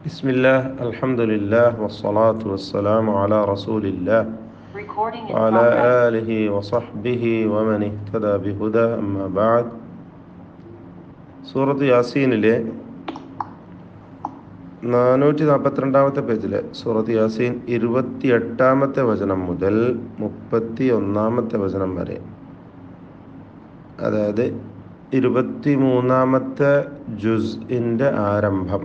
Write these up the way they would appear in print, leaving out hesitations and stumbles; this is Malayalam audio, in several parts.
بسم الله الحمد لله والصلاة والسلام على رسول الله وعلى آله وصحبه ومن اهتدى بهدى أما بعد സൂറത്ത് യാസീനിലെ 442 പേജിലെ സൂറത്ത് യാസീൻ 28 വചനം മുതൽ 31 വചനം വരെ, അതായത് 23 ജുസ്ഇന്റെ ആരംഭം,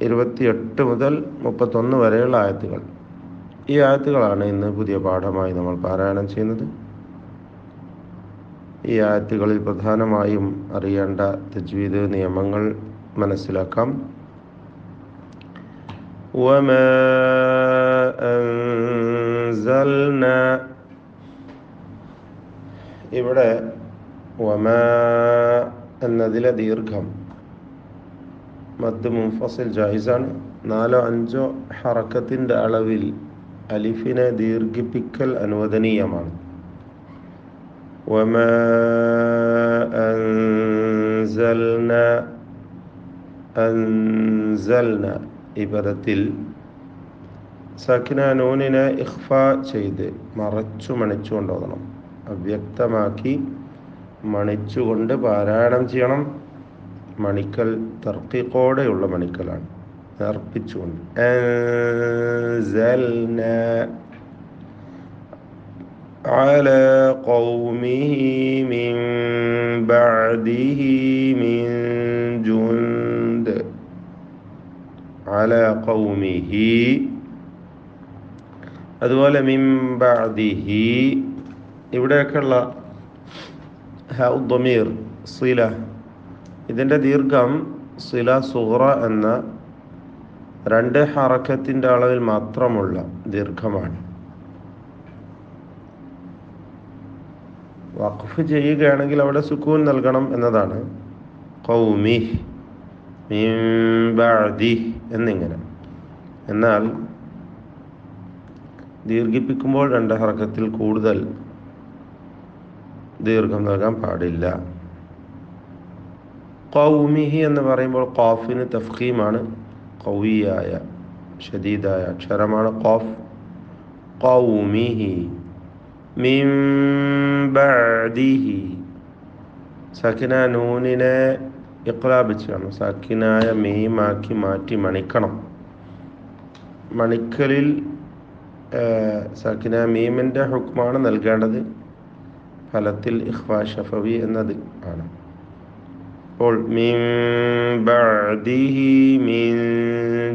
28 മുതൽ 31 വരെയുള്ള ആയത്തുകൾ. ഈ ആയത്തുകളാണ് ഇന്ന് പുതിയ പാഠമായി നമ്മൾ പാരായണം ചെയ്യുന്നത്. ഈ ആയത്തുകളിൽ പ്രധാനമായും അറിയേണ്ട തജ്വീദ് നിയമങ്ങൾ മനസ്സിലാക്കാം. വമാ അൻസൽനാ, ഇവിടെ വമാ എന്നതിലെ ദീർഘം മദ് മുൻഫസിൽ ജായിസാണ്. 4-5 ഹറക്കത്തിൻ്റെ അളവിൽ അലിഫിനെ ദീർഘിപ്പിക്കൽ അനുവദനീയമാണ്. വമാ അൻസൽനാ, അൻസൽന ഈ പദത്തിൽ സക്കിന നൂനിനെ ഇഖ്ഫാ ചെയ്ത് മറച്ചു മണിച്ചുകൊണ്ട് ഓതണം. അവ്യക്തമാക്കി മണിച്ചുകൊണ്ട് പാരായണം ചെയ്യണം. മണിക്കൽ തർക്കീഖോടെയുള്ള മണിക്കലാണ്, അർപ്പിച്ചുകൊണ്ട്. അൻസൽന അലാ ഖൗമിഹി മിൻ ബഅദിഹി മിൻ ജുൻദ്, അലാ ഖൗമിഹി, അതുപോലെ മിൻ ബഅദിഹി, ഇവിടെയൊക്കെയുള്ള ഹൗ ദമീർ സില, ഇതിൻ്റെ ദീർഘം സില സുഗ്റ എന്ന 2 ഹറക്കത്തിൻ്റെ അളവിൽ മാത്രമുള്ള ദീർഘമാണ്. വഖഫ് ചെയ്യുകയാണെങ്കിൽ അവിടെ സുക്കൂൻ നൽകണം എന്നതാണ്. ഖൗമി മിൻ ബഅദി എന്നിങ്ങനെ. എന്നാൽ ദീർഘിപ്പിക്കുമ്പോൾ 2 ഹറക്കത്തിൽ കൂടുതൽ ദീർഘം നൽകാൻ പാടില്ല. ഖൗമിഹി എന്ന് പറയുമ്പോൾ ഖാഫിന് തഫ്ഖീമാണ്. ഖവിയായ ഷദീദായ അക്ഷരമാണ് ഖാഫ്. ഖൗമിഹി മിൻ ബഅദിഹി, സക്കിന നൂനിനെ ഇഖ്ലാബ് ചെയ്യണം, സക്കിനായ മീമാക്കി മാറ്റി മണിക്കണം. മണിക്കലിൽ സക്കിന മീമിൻ്റെ ഹുക്മാണ് നൽകേണ്ടത്. ഫലത്തിൽ ഇഖ്ഫാ ശഫവി എന്നത് ആണ്. അപ്പോൾ മിൻ ബഅദിഹി മിൻ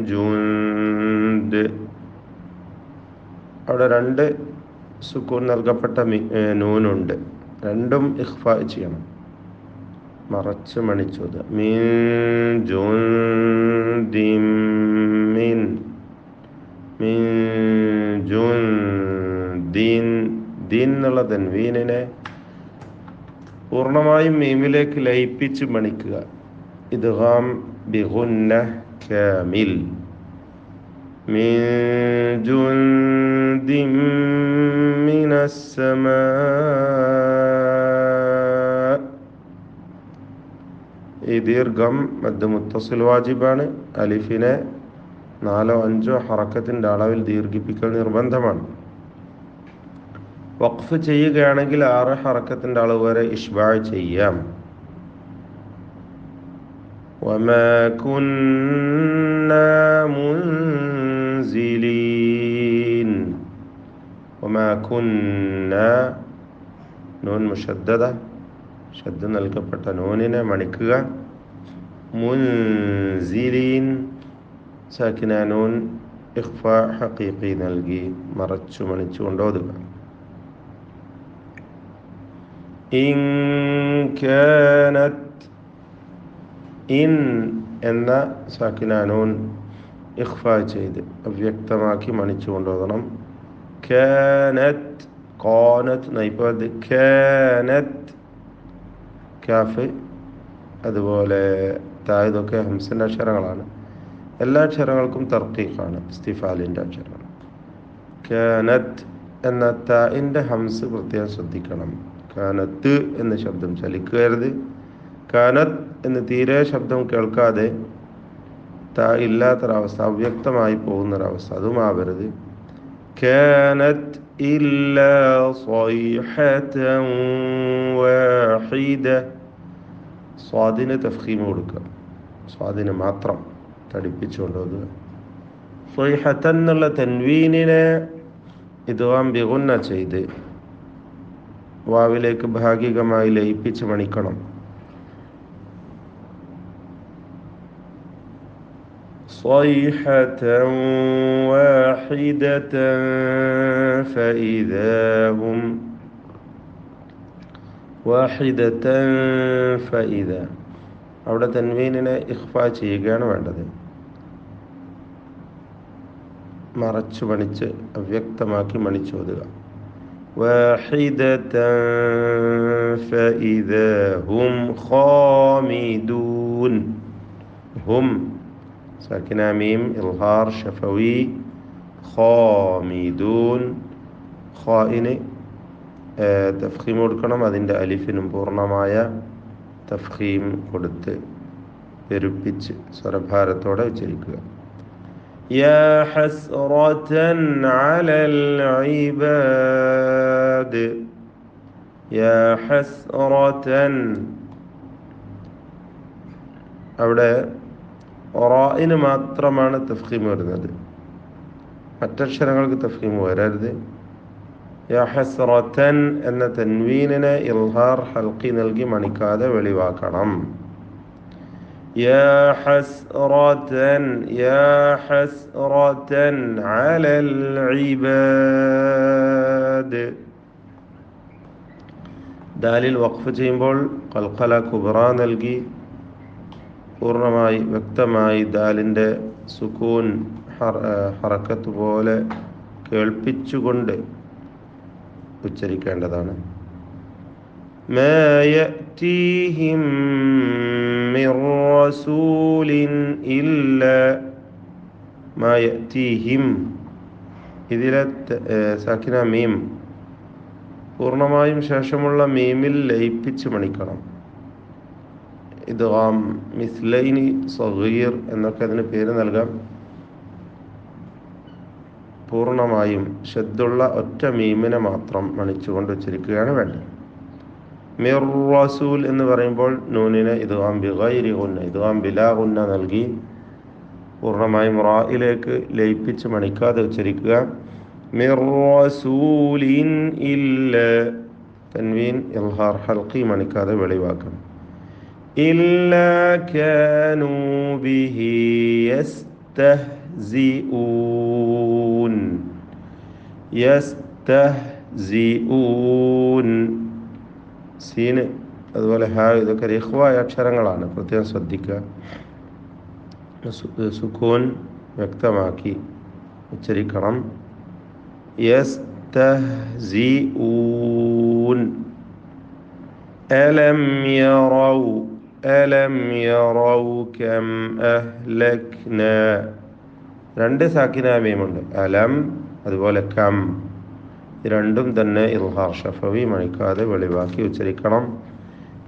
ജുൻദ്, അവിടെ 2 സുക്കൂൻ നൽകപ്പെട്ട നൂനുണ്ട്. 2ഉം ഇഖ്ഫാ ചെയ്യണം, മറച്ച് മണിച്ചത്. മിൻ ജുൻദിൻ, മിൻ മിൻ ജുൻദിൻ, ദിൻ എന്നുള്ള തൻവീനിനെ പൂർണ്ണമായും മീമിലേക്ക് ലയിപ്പിച്ച് മണിക്കുക. ഇദ്ഗാം ബിഗുന്ന കാമിൽ. മിൻ ജുൻദിൻ മിനസ് സമാ, ഈ ദീർഘം മദ് മുത്തസിൽ വാജിബാണ്. അലിഫിനെ 4-5 ഹറക്കത്തിൻ്റെ അളവിൽ ദീർഘിപ്പിക്കൽ നിർബന്ധമാണ്. വഖഫ് ചെയ്യുകയാണെങ്കിൽ 6 ഹറക്കത്തിൻ്റെ അളവ് വരെ ഇഷ്ബാ ചെയ്യാം. വമാ കുന്നാ മുൻസിലീൻ, വമാ കുന്നാ, നൂൻ മുഷദ്ദദ, ശബ്ദ നൽകപ്പെട്ട നൂനിനെ മണിക്കുക. മുൻസിലീൻ, സാക്കിന നൂൻ ഇഖ്ഫാ ഹഖീഖി നൽകി മറച്ചു മണിച്ചു കൊണ്ടോതുക. ഇൻ കാനത്, ഇൻ എന്ന സാക്കിന നൂൻ ഇഖ്ഫാ ചെയ്ത് അവ്യക്തമാക്കി മണിച്ചു കൊണ്ടോതണം. കാനത്, ഖാനത് നൈപ്പത്, കാനത് കാഫ്, അതുപോലെ തായതൊക്കെ ഹംസിൻ്റെ അക്ഷരങ്ങളാണ്. എല്ലാ അക്ഷരങ്ങൾക്കും തർക്കീഖാണ്, ഇസ്തിഫാലിൻ്റെ അക്ഷരങ്ങൾ. കാനത് എന്ന താഇൻ്റെ ഹംസ് പ്രത്യേകം ശ്രദ്ധിക്കണം. കാനത്ത് എന്ന ശബ്ദം ചലിക്കരുത്. കാനത്ത് എന്ന് തീരെ ശബ്ദം കേൾക്കാതെ താ ഇല്ലാത്തൊരവസ്ഥ, അവ്യക്തമായി പോകുന്നൊരവസ്ഥ, അതും ആവരുത്. കാനത്ത് ഇല്ലാ സ്വൈഹതൻ വാഹിദ. സ്വാദിന് തഫ്ഖീം കൊടുക്കുക, സ്വാദിന് മാത്രം തടിപ്പിച്ചുകൊണ്ട് ഓതുക. സ്വൈഹതൻ എന്നുള്ള തൻവീനിനെ ഇദ്ഗാം ബിഗുന്ന ചെയ്ത് വാവിലേക്ക് ഭാഗികമായി ലയിപ്പിച്ച് മണിക്കണം. സ്വൈഹതൻ വാഹിദതൻ ഫഇദാഹും വാഹിദതൻ ഫഇദ. അവിടെ തൻവീനിനെ ഇഖ്ഫാ ചെയ്യുകയാണ് വേണ്ടത്, മറച്ചു മണിച്ച് അവ്യക്തമാക്കി മണിച്ചോതുക. വാഹിദതൻ ഫഇദാ ഹും ഖാമിദൂൻ. ഹും സാക്കിന മീം ഇൽഹാർ ഷഫവി. ഖാമിദൂൻ, ഖാഇന് തഫ്ഖീം കൊടുക്കണം, അതിൻ്റെ അലിഫിനും പൂർണ്ണമായ തഫ്ഖീം കൊടുത്ത് പെരുപ്പിച്ച് സ്വരഭാരത്തോടെ ഉച്ചരിക്കുക. യാ ഹസ്റതൻ അലൽ ഇബാദ്. യാ ഹസ്റതൻ, അവിടെ റാഇന് മാത്രമാണ് തഫ്ഖീം വരുന്നത്, മറ്റക്ഷരങ്ങൾക്ക് തഫ്ഖീം വരരുത്. യാ ഹസ്റതൻ എന്ന തൻവീനിനെ ഇൽഹാർ ഹൽഖി നൽകി മണിക്കാതെ വെളിവാക്കണം. യാ ഹസ്റതൻ, യാ ഹസ്റതൻ അലൽ ഇബാദ്. ദാലിൽ വഖഫ് ചെയ്യുമ്പോൾ ഖൽഖല കുബ്ര നൽകി പൂർണ്ണമായി വ്യക്തമായി ദാലിൻ്റെ സുക്കൂൻ ഹറക്കത്ത് പോലെ കേൾപ്പിച്ചുകൊണ്ട് ഉച്ചരിക്കേണ്ടതാണ്. മാ യഅതീഹിം മിർ റസൂലിൻ ഇല്ലാ. മാ യഅതീഹിം, ഇതിലെ സാക്കിന മീം പൂർണ്ണമായും ശേഷമുള്ള മീമിൽ ലയിപ്പിച്ച് മണിക്കണം. ഇദ്ഗാം മിസ്ലൈനി സഗീർ എന്നൊക്കെ അതിന് പേര് നൽകാം. പൂർണ്ണമായും ഷദ്ദുള്ള ഒറ്റ മീമിനെ മാത്രം മണിച്ചുകൊണ്ട് ഉച്ചരിക്കുകയാണ് വേണ്ടത്. മിർ റസൂൽ എന്ന് പറയുമ്പോൾ നൂനിനെ ഇദ്ഗാം ബിഗൈരി ഗുന്ന, ഇദ്ഗാം ബിലാ ഗുന്ന നൽകി പൂർണ്ണമായും റായിലേക്ക് ലയിപ്പിച്ച് മണിക്കാതെ ഉച്ചരിക്കുക. മിർ റസൂലിൻ ഇല്ല, തൻവീൻ ഇൽഹാർ ഹൽഖി മണിക്കാതെ വെളിവാക്കണം. ഇല്ലാ കാനൂ ബിഹി യസ്തഹ്സിഊൻ. യസ്തഹ്സിഊൻ, സീന് അതുപോലെ ഹാ, ഇതൊക്കെ ഇഖ്വായ അക്ഷരങ്ങളാണ്, പ്രത്യേകം ശ്രദ്ധിക്കുക. സുക്കൂൻ വ്യക്തമാക്കി ഉച്ചരിക്കണം. യസ്തഹ്സിഊൻ. അലം യറൗ, അലം യറൗ കം അഹ്ലക്ന. രണ്ട് സാക്കിന മീമുണ്ട്, അലം അതുപോലെ കം. രണ്ടും തന്നെ ഇൽഹാർ ഷഫവി മണിക്കാതെ വെളിവാക്കി ഉച്ചരിക്കണം.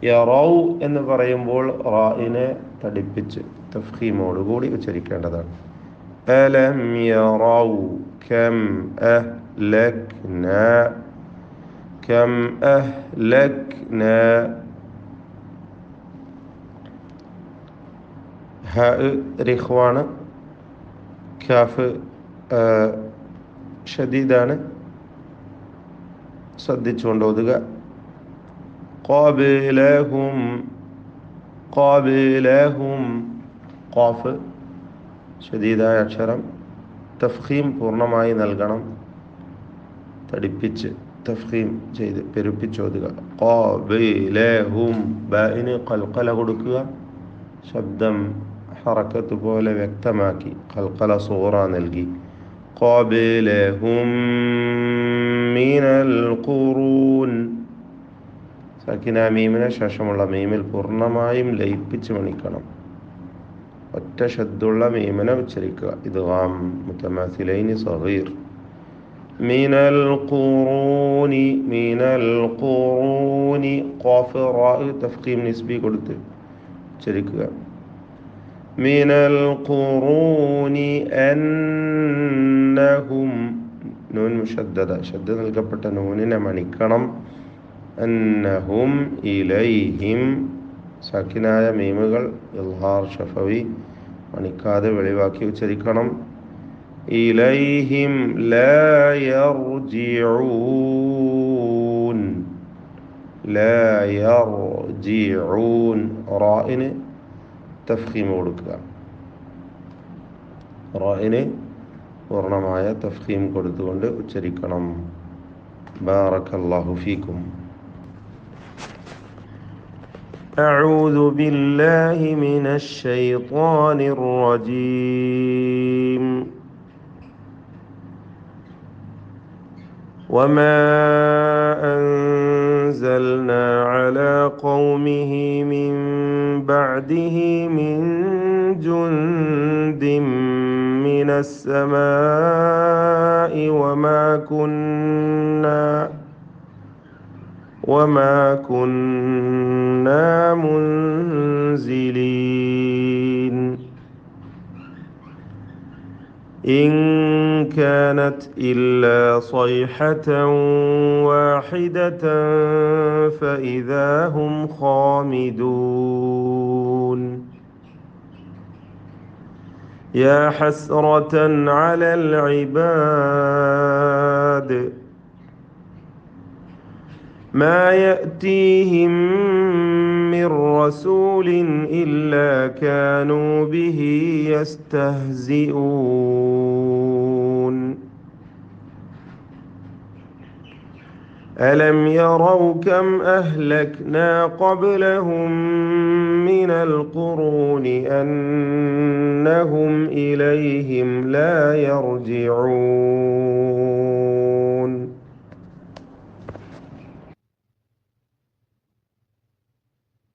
യറൗ എന്ന് പറയുമ്പോൾ റായിനെ തടിപ്പിച്ച് തഫ്ഖീമോടുകൂടി ഉച്ചരിക്കേണ്ടതാണ്. അലം യറൗ കം അഹ്ലക്ന, കം അഹ്ലക്ന. ഹ റിഖ്വാണ്, കാഫ് ഷദീദാണ്, ശ്രദ്ധിച്ചുകൊണ്ട് ഓതുക. ഖാബിലഹും, ഖാബിലഹും, ഖാഫ് ഷദീദായ അക്ഷരം, തഫ്ഖീം പൂർണ്ണമായി നൽകണം, തടിപ്പിച്ച് തഫ്ഖീം ചെയ്ത് പെരുപ്പിച്ചോതുക. ഖാബിലഹും, ബാഇന് ഖൽഖല കൊടുക്കുക, ശബ്ദം ഹറക്കത്ത് പോലെ വ്യക്തമാക്കി ഖൽഖല സൂറ നൽകി. ഖാബിലഹും മിനൽ ഖുറൂൻ, സാക്കിന മീമിന് ശേഷമുള്ള മീമിൽ പൂർണ്ണമായും ലയിപ്പിച്ച് മണിക്കണം. ഒറ്റ ഷദ്ദുള്ള മീമിനെ ഉച്ചരിക്കുക. ഇദ്ഗാം മുതമാസിലൈനി സഗീർ. من القرون من القرون قاف راء تفخيم نسبي കൊടുത്ത് ഉച്ചരിക്കുക من القرون أنهم നൂൻ മുഷദ്ദദ ശബ്ദ നൽകപ്പെട്ട നൂനിനെ മണിക്കണം അന്നഹും ഇലൈഹിം സാക്കിനായ മീമുകൾ ഇൽഹാർ ഷഫവി മണിക്കാതെ വെളിവാക്കി ഉച്ചരിക്കണം ഇലൈഹിം ലാ യർജിഊൻ ലാ യർജിഊൻ റാഇന് തഫ്ഖീം കൊടുക്കുക റാഇന് പൂർണ്ണമായ തഫ്ഖീം കൊടുത്തുകൊണ്ട് ഉച്ചരിക്കണം ബാറക്കല്ലാഹു ഫീക്കും أعوذ بالله من الشيطان الرجيم وما أنزلنا على قومه من بعده من جند من السماء وما كنا منزلين إن كانت إلا صيحة واحدة فإذا هم خامدون يا حسرة على العباد ما يأتيهم من رسول إلا كانوا به يستهزئون ألم يروا كم أهلكنا قبلهم من القرون أنهم إليهم لا يرجعون